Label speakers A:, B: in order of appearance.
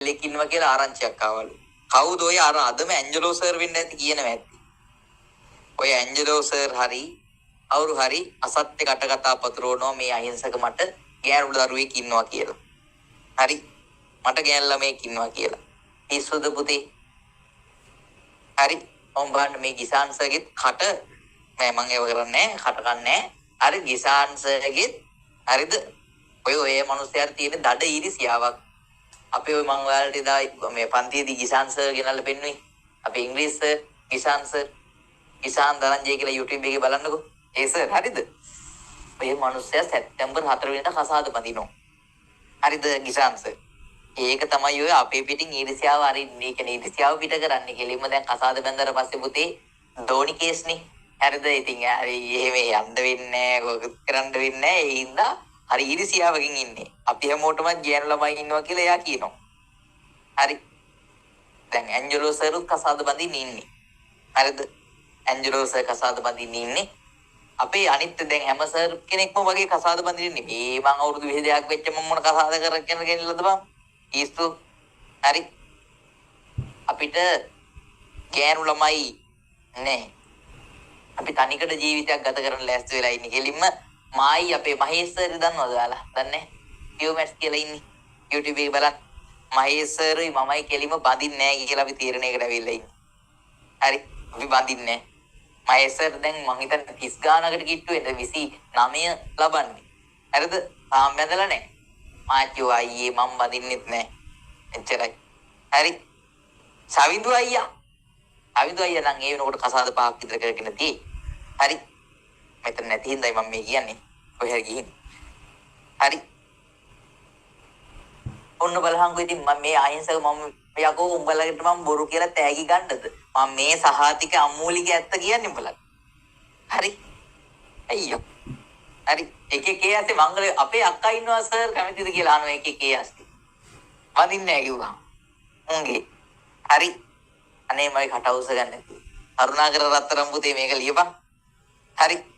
A: කෙල්ලෙක් ඉන්නවා කියලා ආරංචියක් ආවලු. කවුද ඔය අර අදම ඇන්ජලෝ සර් වෙන්න ඇති කියනවා ඇත්ති. ඔය ඇන්ජලෝ සර් හරි අවුරු හරි අසත්‍ය කටකතා පතුරවනවා මේ අහිංසක මට ගෑනු දරුවෙක් ඉන්නවා කියලා. හරි මට ගෑනු ළමෙක් ඉන්නවා කියලා. පිස්සුද පුතේ? හරි ඔම්බාන්න මේ ගිසාන්සගෙත් කට නෑ මං ඒව කරන්නේ කට කන්නේ. හරි ගිසාන්සගෙත් හරිද? ඔය මනුස්සයාට තියෙන දඩ ඊරිසියාවක්. අපේ ඔය මං ඔයාලට එදා මේ පන්තියේදී ගිසාන්ස ගෙනල්ලා පෙන්නුවේ. අපේ ඉංග්‍රීසි සර් ගිසාන්ස ගිසාන් දරංජය කියලා YouTube එකේ බලන්නකෝ. ඒ සර් හරිද? ඔය මනුස්සයා සැප්තැම්බර් 4 වෙනිදා කසාද බඳිනවා. හරිද ගිසාන්ස? ඒක තමයි ඔය අපේ පිටින් ඊර්ෂ්‍යාව අරින්නේ. ඒ කියන්නේ ඊර්ෂ්‍යාව පිට කරන්නේ. කෙලින්ම දැන් කසාද බැඳලා පස්සේ පුතේ ධෝනි කේස්නේ. හරිද? ඉතින් හරි එහෙම යන්න වෙන්නේ නැහැ. කරන්න වෙන්නේ නැහැ. ඒ හින්දා හරි ඊර්ෂ්‍යාවකින් ඉන්නේ. අපි හැමෝටම ගෑනු ළමයි ඉන්නවා කියලා එයා කියනවා. හරි. දැන් ඇන්ජලෝ සර්ත් කසාද බඳින්න ඉන්නේ. හරිද? ඇන්ජලෝ සර් කසාද බඳින්න ඉන්නේ. අපේ අනිත් දැන් හැම සර් කෙනෙක්ම වගේ කසාද බඳින්නේ. මේ මං අවුරුදු 22ක් වෙච්ච මම මොන කසාද කරගෙන ගෙනල්ලාද බං? ඊස්තු හරි අපිට ගෑනු ළමයි නෑ. අපි තනිකඩ ජීවිතයක් ගත කරන්න ලෑස්ති වෙලා ඉන්නේ. කෙලින්ම මායි අපේ මහේෂ් සර් දන්නවද ඔයාලා? දන්නේ? ටියුමැට්ස් කියලා ඉන්නේ. YouTube එකේ බලන්න. මහේෂ් සර්යි මමයි කෙලින්ම බඳින්නේ නෑ කියලා අපි තීරණයකට ඇවිල්ලා ඉන්නේ. හරි අපි බඳින්නේ නෑ. මහේෂ් සර් දැන් මං හිතන්නේ 30 ගානකට කිට්ටු වෙද 29 ලබන්නේ. හරිද? තාම බැඳලා නෑ. මාච්චෝ අයියේ මම බඳින්නෙත් නෑ. එච්චරයි. හරි. සවිඳු අයියා. සවිඳු අයියා නම් ඒ වෙනකොට කසාද පහක් විතර කරගෙන තියෙයි. හරි. මෙතන නැති හින්දායි මම මේ කියන්නේ. කොහෙද ගිහින්. හරි. ඔන්න බලහන්කෝ ඉතින් මම මේ අහිංසක මම යකෝ උඹලකට මම බොරු කියලා තෑගි ගන්නද? මම මේ සහාතික අමූලික ඇත්ත කියන්නේ උඹලට. හරි. අයියෝ. හරි එකේ ඇස්සේ මංගල අපේ අක්කා ඉන්නවා සර් කැමතිද කියලා අහනවා එකේ ඇස්සේ. වදින්නේ නැහැ කිව්වා. උන්ගේ. හරි. අනේ මයි කටවුස ගන්න. කරුණාකර රත්තරන් පුතේ මේක ලියපන්. හරි.